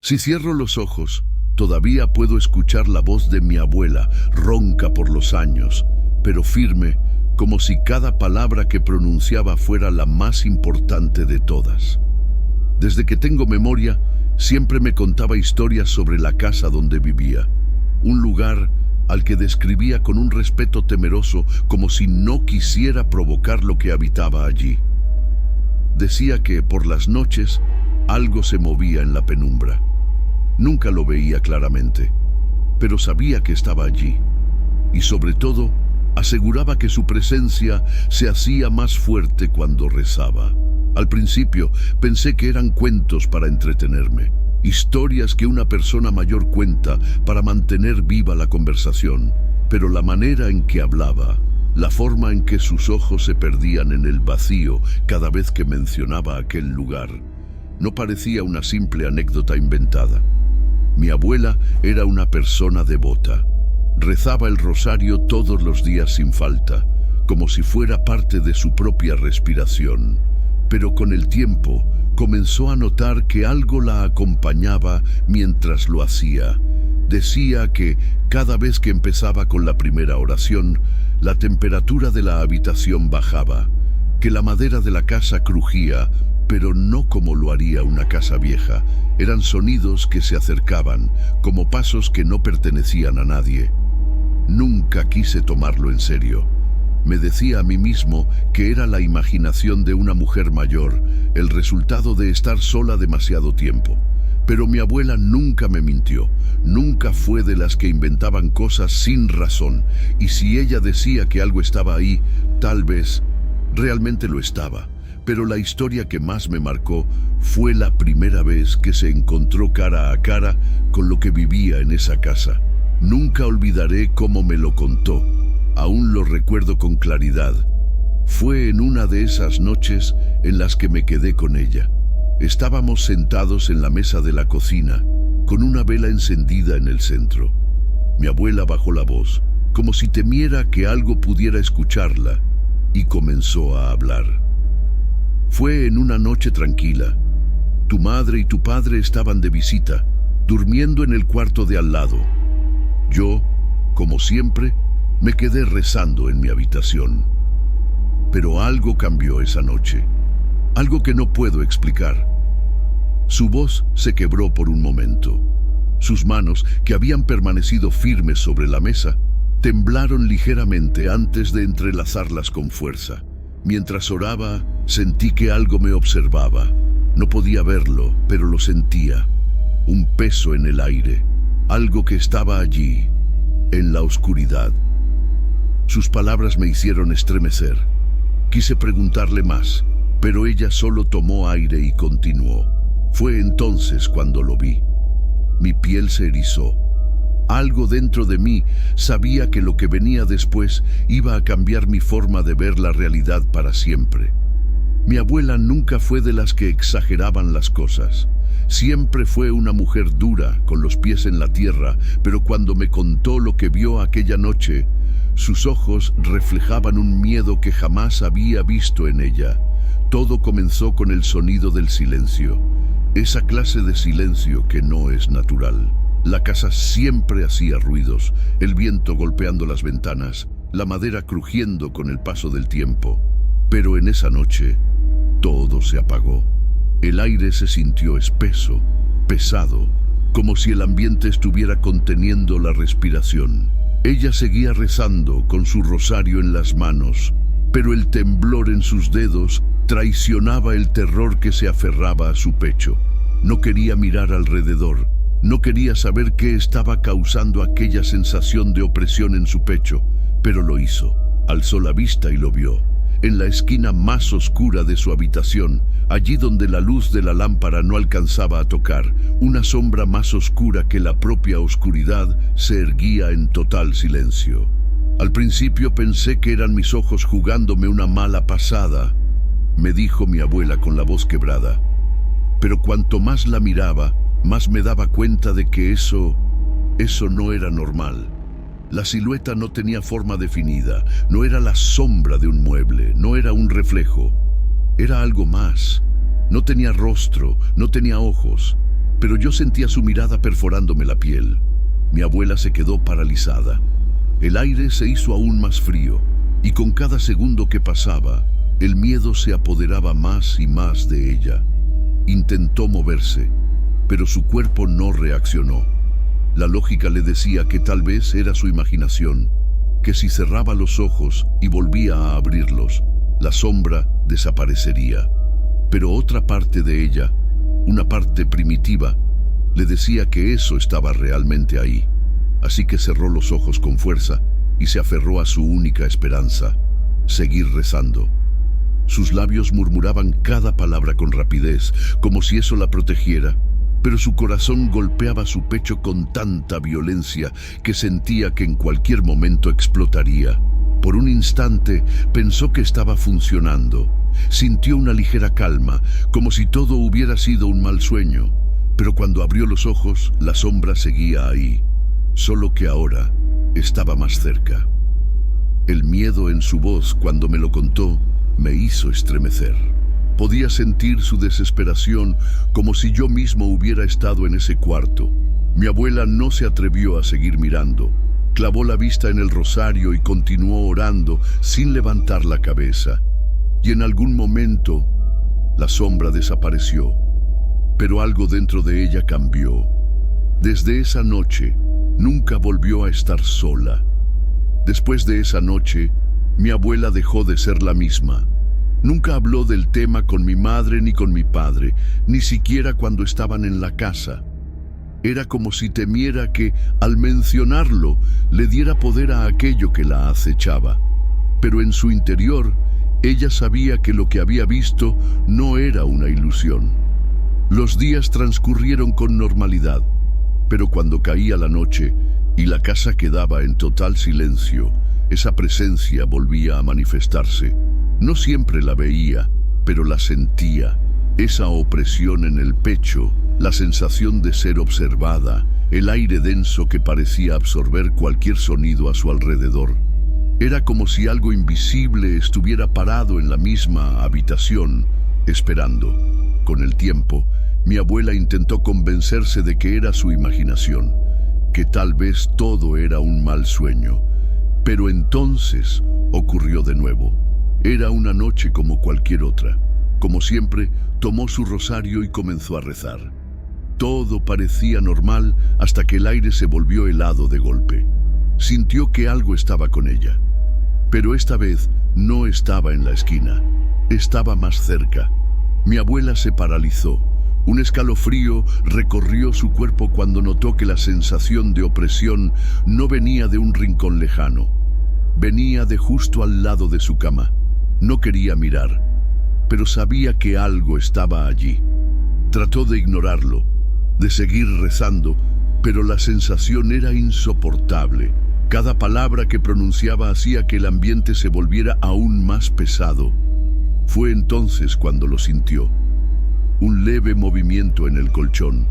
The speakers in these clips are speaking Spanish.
Si cierro los ojos, todavía puedo escuchar la voz de mi abuela, ronca por los años, pero firme, como si cada palabra que pronunciaba fuera la más importante de todas. Desde que tengo memoria, siempre me contaba historias sobre la casa donde vivía, un lugar al que describía con un respeto temeroso, como si no quisiera provocar lo que habitaba allí. Decía que por las noches algo se movía en la penumbra. Nunca lo veía claramente, pero sabía que estaba allí. Y sobre todo, aseguraba que su presencia se hacía más fuerte cuando rezaba. Al principio pensé que eran cuentos para entretenerme, historias que una persona mayor cuenta para mantener viva la conversación, pero la manera en que hablaba, la forma en que sus ojos se perdían en el vacío cada vez que mencionaba aquel lugar, no parecía una simple anécdota inventada. Mi abuela era una persona devota. Rezaba el rosario todos los días sin falta, como si fuera parte de su propia respiración. Pero con el tiempo comenzó a notar que algo la acompañaba mientras lo hacía. Decía que cada vez que empezaba con la primera oración, la temperatura de la habitación bajaba, que la madera de la casa crujía, pero no como lo haría una casa vieja. Eran sonidos que se acercaban, como pasos que no pertenecían a nadie. Nunca quise tomarlo en serio. Me decía a mí mismo que era la imaginación de una mujer mayor, el resultado de estar sola demasiado tiempo. Pero mi abuela nunca me mintió, nunca fue de las que inventaban cosas sin razón, y si ella decía que algo estaba ahí, tal vez realmente lo estaba. Pero la historia que más me marcó fue la primera vez que se encontró cara a cara con lo que vivía en esa casa. Nunca olvidaré cómo me lo contó, aún lo recuerdo con claridad. Fue en una de esas noches en las que me quedé con ella. Estábamos sentados en la mesa de la cocina, con una vela encendida en el centro. Mi abuela bajó la voz, como si temiera que algo pudiera escucharla, y comenzó a hablar. Fue en una noche tranquila. Tu madre y tu padre estaban de visita, durmiendo en el cuarto de al lado. Yo, como siempre, me quedé rezando en mi habitación. Pero algo cambió esa noche, algo que no puedo explicar. Su voz se quebró por un momento. Sus manos, que habían permanecido firmes sobre la mesa, temblaron ligeramente antes de entrelazarlas con fuerza. Mientras oraba, sentí que algo me observaba. No podía verlo, pero lo sentía. Un peso en el aire, algo que estaba allí, en la oscuridad. Sus palabras me hicieron estremecer. Quise preguntarle más, pero ella solo tomó aire y continuó. Fue entonces cuando lo vi. Mi piel se erizó. Algo dentro de mí sabía que lo que venía después iba a cambiar mi forma de ver la realidad para siempre. Mi abuela nunca fue de las que exageraban las cosas. Siempre fue una mujer dura, con los pies en la tierra, pero cuando me contó lo que vio aquella noche, sus ojos reflejaban un miedo que jamás había visto en ella. Todo comenzó con el sonido del silencio, esa clase de silencio que no es natural. La casa siempre hacía ruidos, el viento golpeando las ventanas, la madera crujiendo con el paso del tiempo. Pero en esa noche, todo se apagó. El aire se sintió espeso, pesado, como si el ambiente estuviera conteniendo la respiración. Ella seguía rezando con su rosario en las manos, pero el temblor en sus dedos traicionaba el terror que se aferraba a su pecho. No quería mirar alrededor. No quería saber qué estaba causando aquella sensación de opresión en su pecho, pero lo hizo. Alzó la vista y lo vio. En la esquina más oscura de su habitación, allí donde la luz de la lámpara no alcanzaba a tocar, una sombra más oscura que la propia oscuridad se erguía en total silencio. Al principio pensé que eran mis ojos jugándome una mala pasada, me dijo mi abuela con la voz quebrada. Pero cuanto más la miraba, más me daba cuenta de que eso no era normal. La silueta no tenía forma definida, no era la sombra de un mueble, no era un reflejo. Era algo más. No tenía rostro, no tenía ojos. pero yo sentía su mirada perforándome la piel. Mi abuela se quedó paralizada. El aire se hizo aún más frío, y con cada segundo que pasaba, el miedo se apoderaba más y más de ella. Intentó moverse, pero su cuerpo no reaccionó. La lógica le decía que tal vez era su imaginación, que si cerraba los ojos y volvía a abrirlos, la sombra desaparecería. Pero otra parte de ella, una parte primitiva, le decía que eso estaba realmente ahí. Así que cerró los ojos con fuerza y se aferró a su única esperanza, seguir rezando. Sus labios murmuraban cada palabra con rapidez, como si eso la protegiera, pero su corazón golpeaba su pecho con tanta violencia que sentía que en cualquier momento explotaría. Por un instante pensó que estaba funcionando. Sintió una ligera calma, como si todo hubiera sido un mal sueño. Pero cuando abrió los ojos, la sombra seguía ahí, solo que ahora estaba más cerca. El miedo en su voz cuando me lo contó me hizo estremecer. Podía sentir su desesperación como si yo mismo hubiera estado en ese cuarto. Mi abuela no se atrevió a seguir mirando. Clavó la vista en el rosario y continuó orando sin levantar la cabeza. Y en algún momento, la sombra desapareció. Pero algo dentro de ella cambió. Desde esa noche, nunca volvió a estar sola. Después de esa noche, mi abuela dejó de ser la misma. Nunca habló del tema con mi madre ni con mi padre, ni siquiera cuando estaban en la casa. Era como si temiera que, al mencionarlo, le diera poder a aquello que la acechaba. Pero en su interior, ella sabía que lo que había visto no era una ilusión. Los días transcurrieron con normalidad, pero cuando caía la noche y la casa quedaba en total silencio, esa presencia volvía a manifestarse. No siempre la veía, pero la sentía. Esa opresión en el pecho, la sensación de ser observada, el aire denso que parecía absorber cualquier sonido a su alrededor. Era como si algo invisible estuviera parado en la misma habitación, esperando. Con el tiempo, mi abuela intentó convencerse de que era su imaginación, que tal vez todo era un mal sueño. Pero entonces ocurrió de nuevo. Era una noche como cualquier otra. Como siempre, tomó su rosario y comenzó a rezar. Todo parecía normal hasta que el aire se volvió helado de golpe. Sintió que algo estaba con ella. Pero esta vez no estaba en la esquina, estaba más cerca. Mi abuela se paralizó. Un escalofrío recorrió su cuerpo cuando notó que la sensación de opresión no venía de un rincón lejano. Venía de justo al lado de su cama. No quería mirar, pero sabía que algo estaba allí. Trató de ignorarlo, de seguir rezando, pero la sensación era insoportable. Cada palabra que pronunciaba hacía que el ambiente se volviera aún más pesado. Fue entonces cuando lo sintió. Un leve movimiento en el colchón,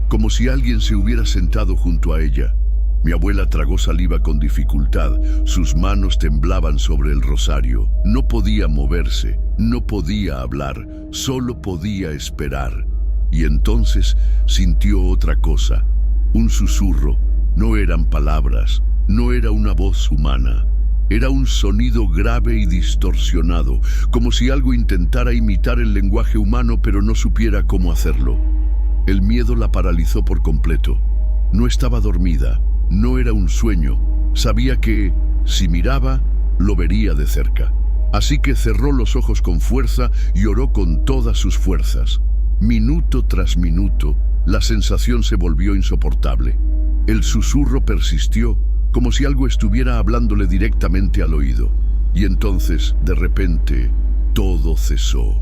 como si alguien se hubiera sentado junto a ella. Mi abuela tragó saliva con dificultad, sus manos temblaban sobre el rosario. No podía moverse, no podía hablar, solo podía esperar. Y entonces sintió otra cosa, un susurro. No eran palabras, no era una voz humana. Era un sonido grave y distorsionado, como si algo intentara imitar el lenguaje humano pero no supiera cómo hacerlo. El miedo la paralizó por completo. No estaba dormida, no era un sueño. Sabía que, si miraba, lo vería de cerca. Así que cerró los ojos con fuerza y oró con todas sus fuerzas. Minuto tras minuto, la sensación se volvió insoportable. El susurro persistió, como si algo estuviera hablándole directamente al oído. Y entonces, de repente, todo cesó.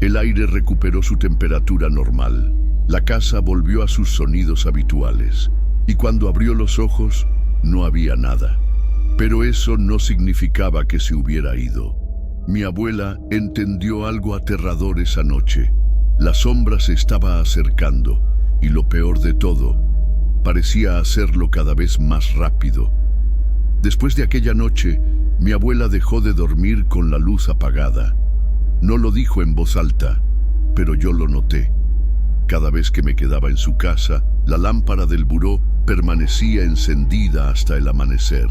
El aire recuperó su temperatura normal. La casa volvió a sus sonidos habituales. Y cuando abrió los ojos, no había nada. Pero eso no significaba que se hubiera ido. Mi abuela entendió algo aterrador esa noche. La sombra se estaba acercando, y lo peor de todo, parecía hacerlo cada vez más rápido. Después de aquella noche, mi abuela dejó de dormir con la luz apagada. No lo dijo en voz alta, pero yo lo noté. Cada vez que me quedaba en su casa, la lámpara del buró permanecía encendida hasta el amanecer.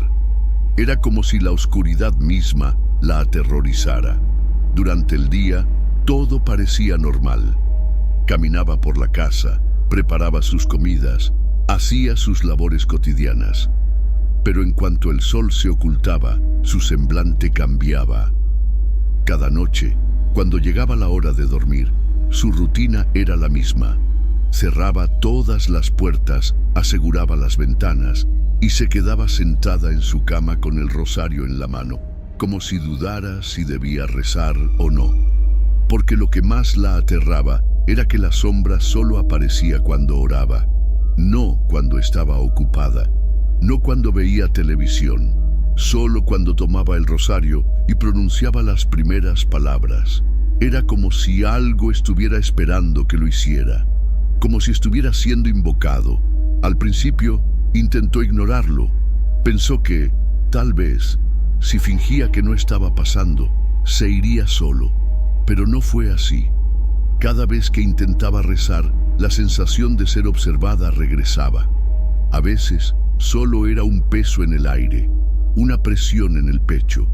Era como si la oscuridad misma la aterrorizara. Durante el día, todo parecía normal. Caminaba por la casa, preparaba sus comidas, hacía sus labores cotidianas. Pero en cuanto el sol se ocultaba, su semblante cambiaba. Cada noche, cuando llegaba la hora de dormir, su rutina era la misma. Cerraba todas las puertas, aseguraba las ventanas y se quedaba sentada en su cama con el rosario en la mano, como si dudara si debía rezar o no. Porque lo que más la aterraba era que la sombra solo aparecía cuando oraba, no cuando estaba ocupada, no cuando veía televisión, solo cuando tomaba el rosario y pronunciaba las primeras palabras. Era como si algo estuviera esperando que lo hiciera, como si estuviera siendo invocado. Al principio intentó ignorarlo. Pensó que, tal vez, si fingía que no estaba pasando, se iría solo. Pero no fue así. Cada vez que intentaba rezar, la sensación de ser observada regresaba. A veces, solo era un peso en el aire, una presión en el pecho.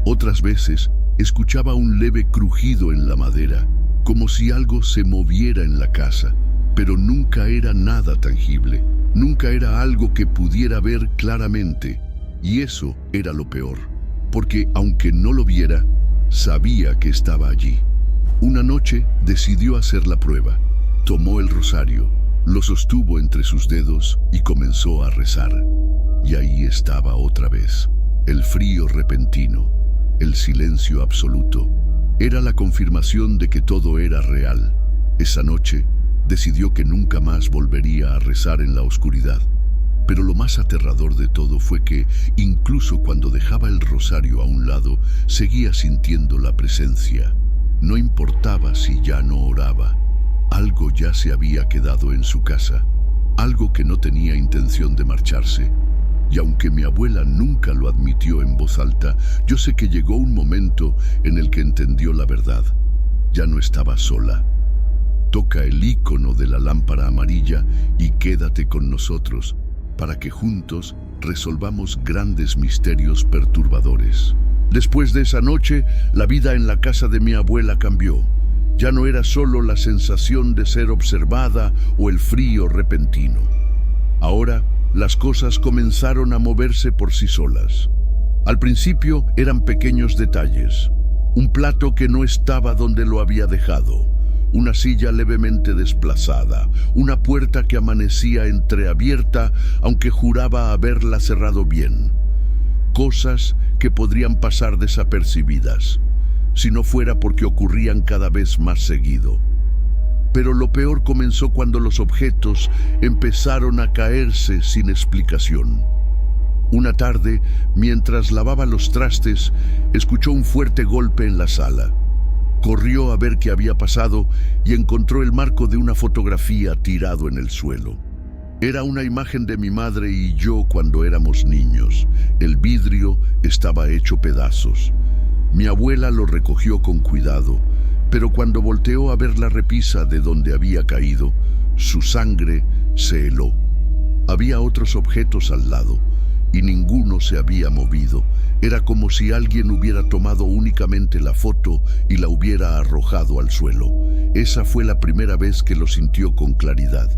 Otras veces, escuchaba un leve crujido en la madera, como si algo se moviera en la casa, pero nunca era nada tangible, nunca era algo que pudiera ver claramente, y eso era lo peor, porque aunque no lo viera, sabía que estaba allí. Una noche decidió hacer la prueba. Tomó el rosario, lo sostuvo entre sus dedos y comenzó a rezar. Y ahí estaba otra vez, el frío repentino, el silencio absoluto. Era la confirmación de que todo era real. Esa noche decidió que nunca más volvería a rezar en la oscuridad. Pero lo más aterrador de todo fue que, incluso cuando dejaba el rosario a un lado, seguía sintiendo la presencia. No importaba si ya no oraba. Algo ya se había quedado en su casa, algo que no tenía intención de marcharse. Y aunque mi abuela nunca lo admitió en voz alta, yo sé que llegó un momento en el que entendió la verdad. Ya no estaba sola. Toca el icono de la lámpara amarilla y quédate con nosotros para que juntos resolvamos grandes misterios perturbadores. Después de esa noche, la vida en la casa de mi abuela cambió. Ya no era solo la sensación de ser observada o el frío repentino. Ahora, las cosas comenzaron a moverse por sí solas. Al principio eran pequeños detalles. Un plato que no estaba donde lo había dejado. Una silla levemente desplazada. Una puerta que amanecía entreabierta, aunque juraba haberla cerrado bien. Cosas que podrían pasar desapercibidas, si no fuera porque ocurrían cada vez más seguido. Pero lo peor comenzó cuando los objetos empezaron a caerse sin explicación. Una tarde, mientras lavaba los trastes, escuchó un fuerte golpe en la sala. Corrió a ver qué había pasado y encontró el marco de una fotografía tirado en el suelo. Era una imagen de mi madre y yo cuando éramos niños. El vidrio estaba hecho pedazos. Mi abuela lo recogió con cuidado, pero cuando volteó a ver la repisa de donde había caído, su sangre se heló. Había otros objetos al lado, y ninguno se había movido. Era como si alguien hubiera tomado únicamente la foto y la hubiera arrojado al suelo. Esa fue la primera vez que lo sintió con claridad.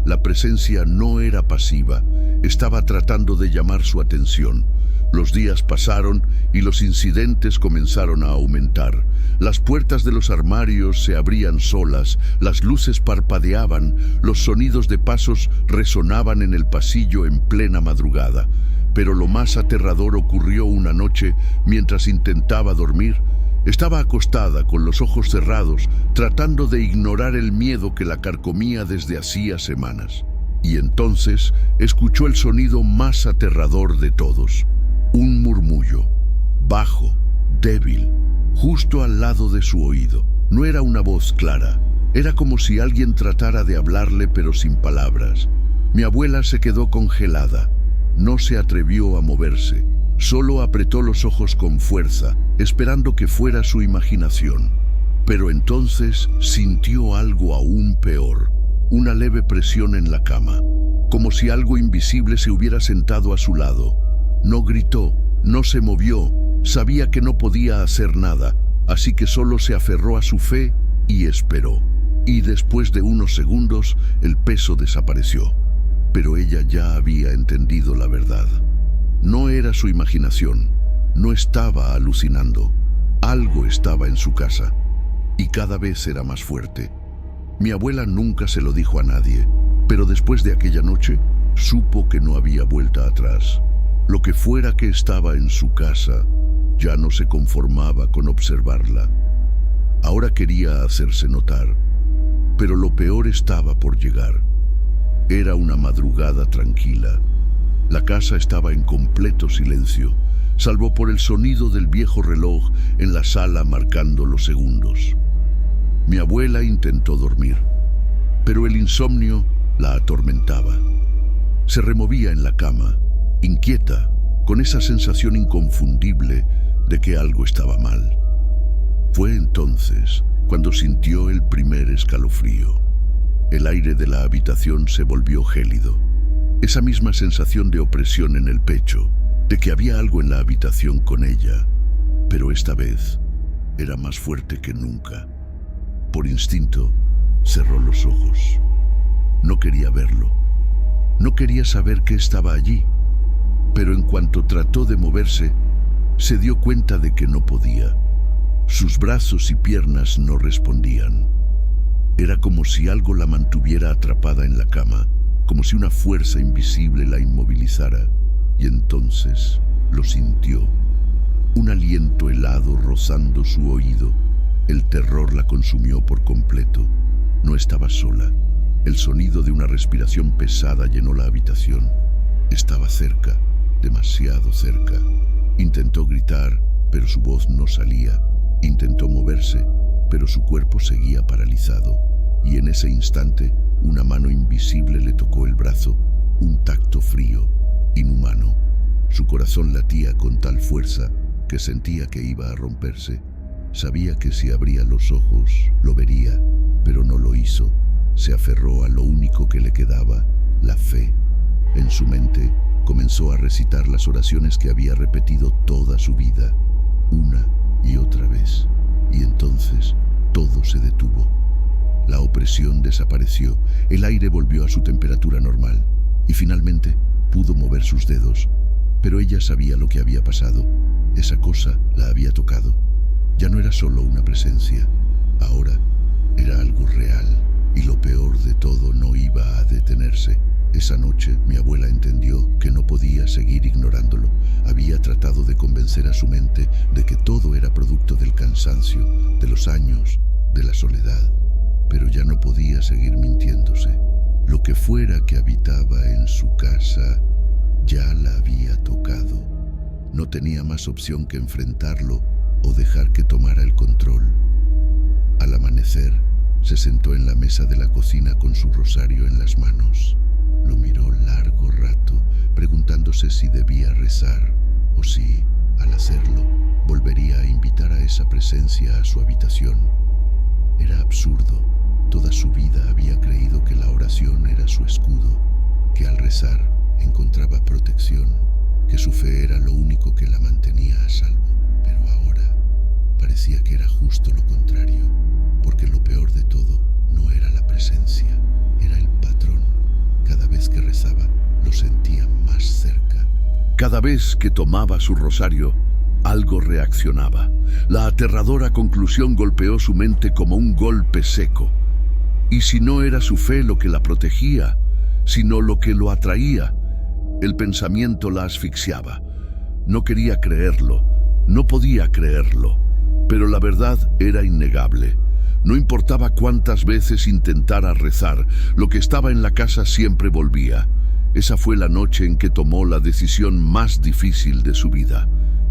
La presencia no era pasiva, estaba tratando de llamar su atención. Los días pasaron y los incidentes comenzaron a aumentar. Las puertas de los armarios se abrían solas, las luces parpadeaban, los sonidos de pasos resonaban en el pasillo en plena madrugada. Pero lo más aterrador ocurrió una noche mientras intentaba dormir. Estaba acostada con los ojos cerrados, tratando de ignorar el miedo que la carcomía desde hacía semanas. Y entonces escuchó el sonido más aterrador de todos. Un murmullo, bajo, débil, justo al lado de su oído. No era una voz clara, era como si alguien tratara de hablarle pero sin palabras. Mi abuela se quedó congelada, no se atrevió a moverse. Solo apretó los ojos con fuerza, esperando que fuera su imaginación. Pero entonces sintió algo aún peor. una leve presión en la cama, como si algo invisible se hubiera sentado a su lado. No gritó, no se movió, sabía que no podía hacer nada, así que solo se aferró a su fe y esperó. Y después de unos segundos, el peso desapareció. Pero ella ya había entendido la verdad. No era su imaginación, no estaba alucinando. Algo estaba en su casa, y cada vez era más fuerte. Mi abuela nunca se lo dijo a nadie, pero después de aquella noche, supo que no había vuelta atrás. Lo que fuera que estaba en su casa, ya no se conformaba con observarla. Ahora quería hacerse notar, pero lo peor estaba por llegar. Era una madrugada tranquila. La casa estaba en completo silencio, salvo por el sonido del viejo reloj en la sala marcando los segundos. Mi abuela intentó dormir, pero el insomnio la atormentaba. Se removía en la cama, inquieta, con esa sensación inconfundible de que algo estaba mal. Fue entonces cuando sintió el primer escalofrío. El aire de la habitación se volvió gélido. Esa misma sensación de opresión en el pecho, de que había algo en la habitación con ella, pero esta vez era más fuerte que nunca. Por instinto, cerró los ojos. No quería verlo. No quería saber qué estaba allí. Pero en cuanto trató de moverse, se dio cuenta de que no podía. Sus brazos y piernas no respondían. Era como si algo la mantuviera atrapada en la cama, como si una fuerza invisible la inmovilizara, y entonces lo sintió. Un aliento helado rozando su oído. El terror la consumió por completo. No estaba sola. El sonido de una respiración pesada llenó la habitación. Estaba cerca, demasiado cerca. Intentó gritar, pero su voz no salía. Intentó moverse, pero su cuerpo seguía paralizado. Y en ese instante, una mano invisible le tocó el brazo, un tacto frío, inhumano. Su corazón latía con tal fuerza que sentía que iba a romperse. Sabía que si abría los ojos, lo vería, pero no lo hizo. Se aferró a lo único que le quedaba, la fe. En su mente, comenzó a recitar las oraciones que había repetido toda su vida, una y otra vez. Y entonces, todo se detuvo. La opresión desapareció, el aire volvió a su temperatura normal, y finalmente pudo mover sus dedos. Pero ella sabía lo que había pasado. Esa cosa la había tocado. Ya no era solo una presencia, ahora era algo real, y lo peor de todo no iba a detenerse. Esa noche mi abuela entendió que no podía seguir ignorándolo. Había tratado de convencer a su mente de que todo era producto del cansancio, de los años, de la soledad, pero ya no podía seguir mintiéndose. Lo que fuera que habitaba en su casa ya la había tocado. No tenía más opción que enfrentarlo o dejar que tomara el control. Al amanecer, se sentó en la mesa de la cocina con su rosario en las manos. Lo miró largo rato, preguntándose si debía rezar o si, al hacerlo, volvería a invitar a esa presencia a su habitación. Era absurdo. Toda su vida había creído que la oración era su escudo, que al rezar encontraba protección, que su fe era lo único que la mantenía a salvo. Pero ahora parecía que era justo lo contrario, porque lo peor de todo no era la presencia, era el patrón. Cada vez que rezaba, lo sentía más cerca. Cada vez que tomaba su rosario, algo reaccionaba. La aterradora conclusión golpeó su mente como un golpe seco. Y si no era su fe lo que la protegía, sino lo que lo atraía, el pensamiento la asfixiaba. No quería creerlo, no podía creerlo, pero la verdad era innegable. No importaba cuántas veces intentara rezar, lo que estaba en la casa siempre volvía. Esa fue la noche en que tomó la decisión más difícil de su vida.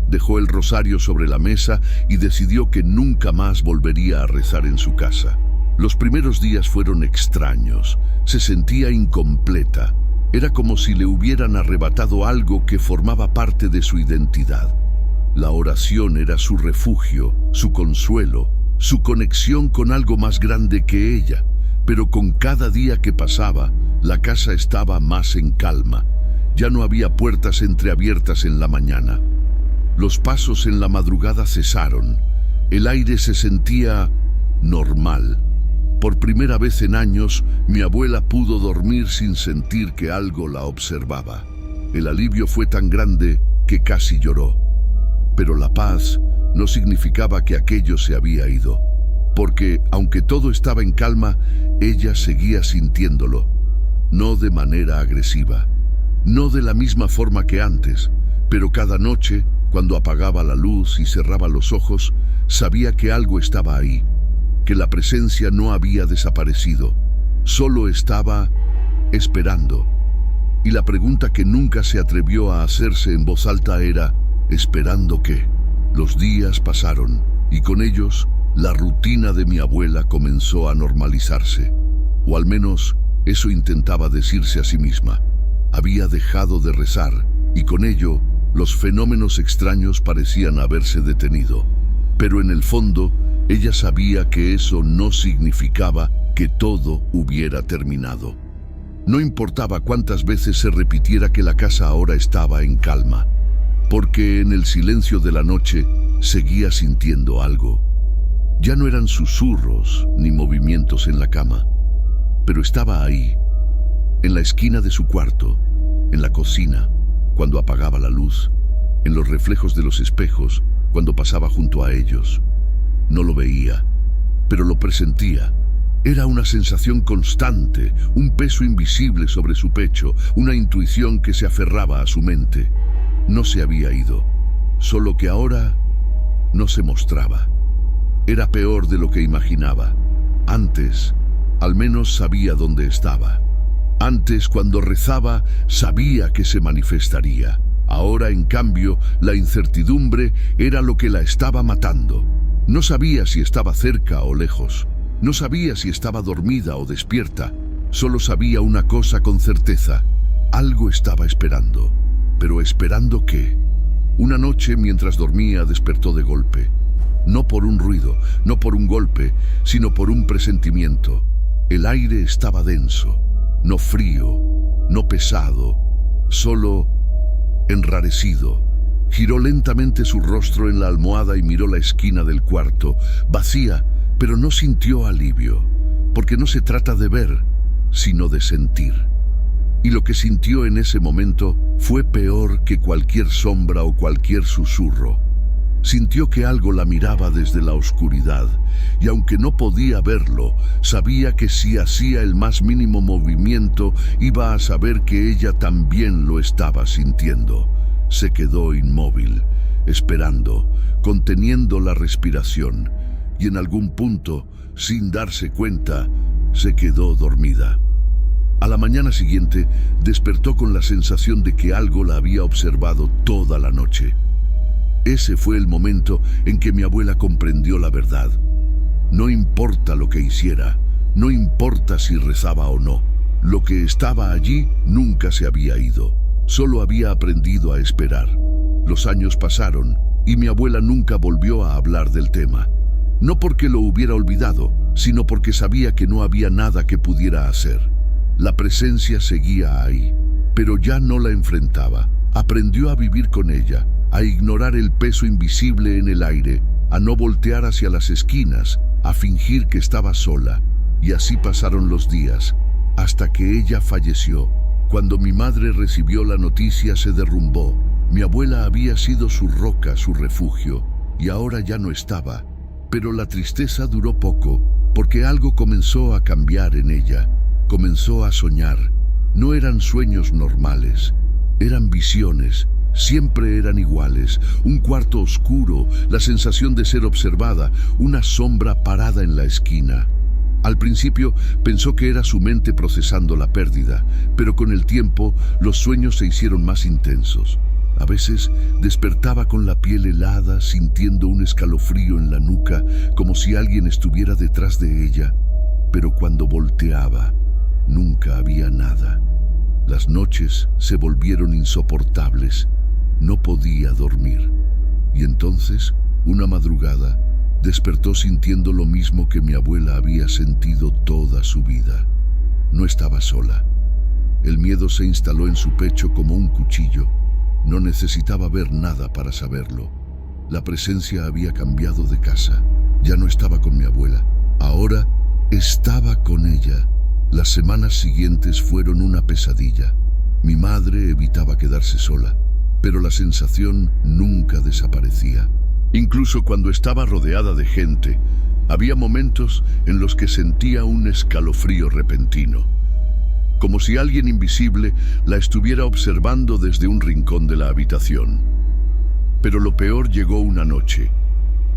Dejó el rosario sobre la mesa y decidió que nunca más volvería a rezar en su casa. Los primeros días fueron extraños. Se sentía incompleta. Era como si le hubieran arrebatado algo que formaba parte de su identidad. La oración era su refugio, su consuelo, su conexión con algo más grande que ella. Pero con cada día que pasaba, la casa estaba más en calma. Ya no había puertas entreabiertas en la mañana. Los pasos en la madrugada cesaron. El aire se sentía normal. Por primera vez en años, mi abuela pudo dormir sin sentir que algo la observaba. El alivio fue tan grande que casi lloró. Pero la paz no significaba que aquello se había ido, porque, aunque todo estaba en calma, ella seguía sintiéndolo. No de manera agresiva, no de la misma forma que antes, pero cada noche, cuando apagaba la luz y cerraba los ojos, sabía que algo estaba ahí, que la presencia no había desaparecido, solo estaba esperando. Y la pregunta que nunca se atrevió a hacerse en voz alta era, ¿esperando qué? Los días pasaron, y con ellos, la rutina de mi abuela comenzó a normalizarse, o al menos eso intentaba decirse a sí misma. Había dejado de rezar, y con ello, los fenómenos extraños parecían haberse detenido. Pero en el fondo, ella sabía que eso no significaba que todo hubiera terminado. No importaba cuántas veces se repitiera que la casa ahora estaba en calma, porque en el silencio de la noche seguía sintiendo algo. Ya no eran susurros ni movimientos en la cama, pero estaba ahí, en la esquina de su cuarto, en la cocina, cuando apagaba la luz, en los reflejos de los espejos, cuando pasaba junto a ellos. No lo veía, pero lo presentía. Era una sensación constante, un peso invisible sobre su pecho, una intuición que se aferraba a su mente. No se había ido, solo que ahora no se mostraba. Era peor de lo que imaginaba. Antes, al menos sabía dónde estaba. Antes, cuando rezaba, sabía que se manifestaría. Ahora, en cambio, la incertidumbre era lo que la estaba matando. No sabía si estaba cerca o lejos. No sabía si estaba dormida o despierta. Solo sabía una cosa con certeza. Algo estaba esperando. ¿Pero esperando qué? Una noche, mientras dormía, despertó de golpe. No por un ruido, no por un golpe, sino por un presentimiento. El aire estaba denso, no frío, no pesado, solo enrarecido. Giró lentamente su rostro en la almohada y miró la esquina del cuarto, vacía, pero no sintió alivio, porque no se trata de ver, sino de sentir. Y lo que sintió en ese momento fue peor que cualquier sombra o cualquier susurro. Sintió que algo la miraba desde la oscuridad, y aunque no podía verlo, sabía que si hacía el más mínimo movimiento, iba a saber que ella también lo estaba sintiendo. Se quedó inmóvil, esperando, conteniendo la respiración, y en algún punto, sin darse cuenta, se quedó dormida. A la mañana siguiente, despertó con la sensación de que algo la había observado toda la noche. Ese fue el momento en que mi abuela comprendió la verdad. No importa lo que hiciera, no importa si rezaba o no, lo que estaba allí nunca se había ido, solo había aprendido a esperar. Los años pasaron y mi abuela nunca volvió a hablar del tema. No porque lo hubiera olvidado, sino porque sabía que no había nada que pudiera hacer. La presencia seguía ahí, pero ya no la enfrentaba. Aprendió a vivir con ella, a ignorar el peso invisible en el aire, a no voltear hacia las esquinas, a fingir que estaba sola. Y así pasaron los días, hasta que ella falleció. Cuando mi madre recibió la noticia, se derrumbó. Mi abuela había sido su roca, su refugio, y ahora ya no estaba. Pero la tristeza duró poco, porque algo comenzó a cambiar en ella. Comenzó a soñar. No eran sueños normales, eran visiones. Siempre eran iguales, un cuarto oscuro, la sensación de ser observada, una sombra parada en la esquina. Al principio pensó que era su mente procesando la pérdida, pero con el tiempo los sueños se hicieron más intensos. A veces despertaba con la piel helada, sintiendo un escalofrío en la nuca, como si alguien estuviera detrás de ella. Pero cuando volteaba, nunca había nada. Las noches se volvieron insoportables. No podía dormir. Y entonces, una madrugada, Despertó sintiendo lo mismo que mi abuela había sentido toda su vida. No estaba sola. El miedo se instaló en su pecho como un cuchillo. No necesitaba ver nada para saberlo. La presencia había cambiado de casa. Ya no estaba con mi abuela. Ahora estaba con ella. Las semanas siguientes fueron una pesadilla. Mi madre evitaba quedarse sola, pero la sensación nunca desaparecía. Incluso cuando estaba rodeada de gente, había momentos en los que sentía un escalofrío repentino, como si alguien invisible la estuviera observando desde un rincón de la habitación. Pero lo peor llegó una noche.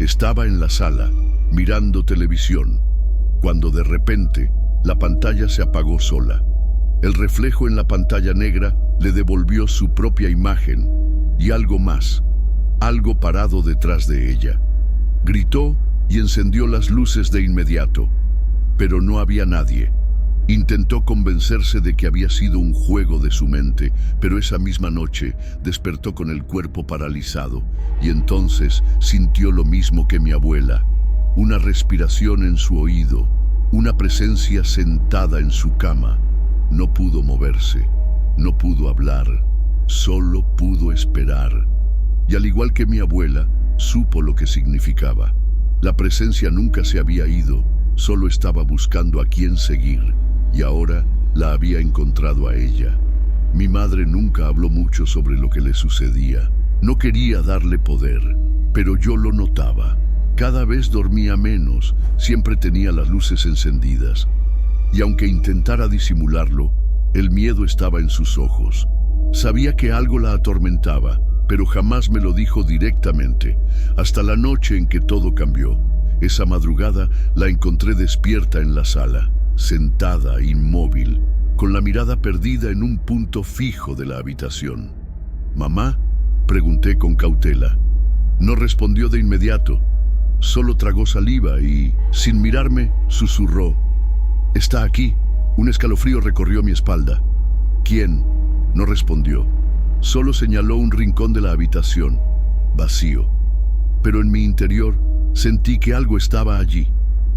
Estaba en la sala, mirando televisión, cuando de repente la pantalla se apagó sola. El reflejo en la pantalla negra le devolvió su propia imagen y algo más, algo parado detrás de ella. Gritó y encendió las luces de inmediato, pero no había nadie. Intentó convencerse de que había sido un juego de su mente, pero esa misma noche despertó con el cuerpo paralizado y entonces sintió lo mismo que mi abuela, una respiración en su oído, una presencia sentada en su cama. No pudo moverse, no pudo hablar, solo pudo esperar. Y al igual que mi abuela, supo lo que significaba. La presencia nunca se había ido, solo estaba buscando a quién seguir, y ahora la había encontrado a ella. Mi madre nunca habló mucho sobre lo que le sucedía. No quería darle poder, pero yo lo notaba. Cada vez dormía menos, siempre tenía las luces encendidas. Y aunque intentara disimularlo, el miedo estaba en sus ojos. Sabía que algo la atormentaba, pero jamás me lo dijo directamente, hasta la noche en que todo cambió. Esa madrugada la encontré despierta en la sala, sentada, inmóvil, con la mirada perdida en un punto fijo de la habitación. «¿Mamá?», pregunté con cautela. No respondió de inmediato, solo tragó saliva y, sin mirarme, susurró: «Está aquí». Un escalofrío recorrió mi espalda. «¿Quién?», no respondió. Solo señaló un rincón de la habitación, vacío. Pero en mi interior sentí que algo estaba allí.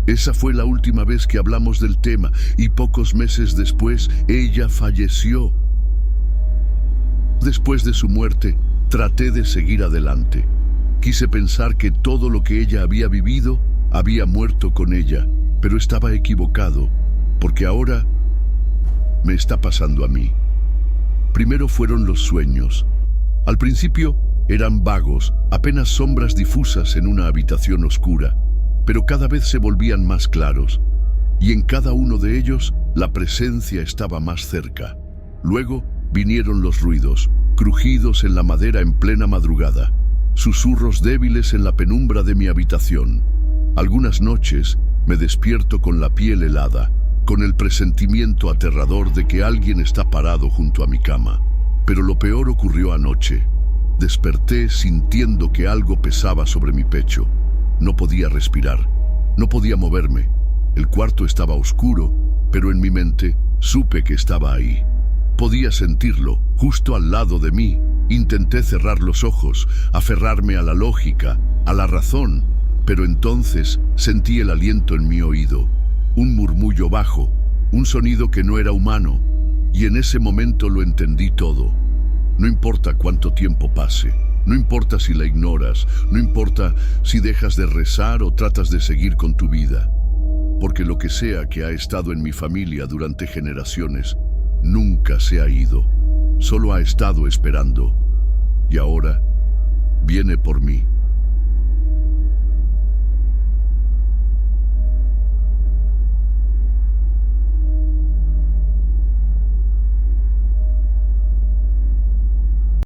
Esa fue la última vez que hablamos del tema y pocos meses después ella falleció. Después de su muerte, traté de seguir adelante. Quise pensar que todo lo que ella había vivido había muerto con ella, pero estaba equivocado, porque ahora me está pasando a mí. Primero fueron los sueños. Al principio eran vagos, apenas sombras difusas en una habitación oscura, pero cada vez se volvían más claros, y en cada uno de ellos la presencia estaba más cerca. Luego vinieron los ruidos, crujidos en la madera en plena madrugada, susurros débiles en la penumbra de mi habitación. Algunas noches me despierto con la piel helada, con el presentimiento aterrador de que alguien está parado junto a mi cama. Pero lo peor ocurrió anoche. Desperté sintiendo que algo pesaba sobre mi pecho. No podía respirar, no podía moverme. El cuarto estaba oscuro, pero en mi mente supe que estaba ahí. Podía sentirlo, justo al lado de mí. Intenté cerrar los ojos, aferrarme a la lógica, a la razón, pero entonces sentí el aliento en mi oído. Un murmullo bajo, un sonido que no era humano, y en ese momento lo entendí todo. No importa cuánto tiempo pase, no importa si la ignoras, no importa si dejas de rezar o tratas de seguir con tu vida, porque lo que sea que ha estado en mi familia durante generaciones nunca se ha ido, solo ha estado esperando, y ahora viene por mí.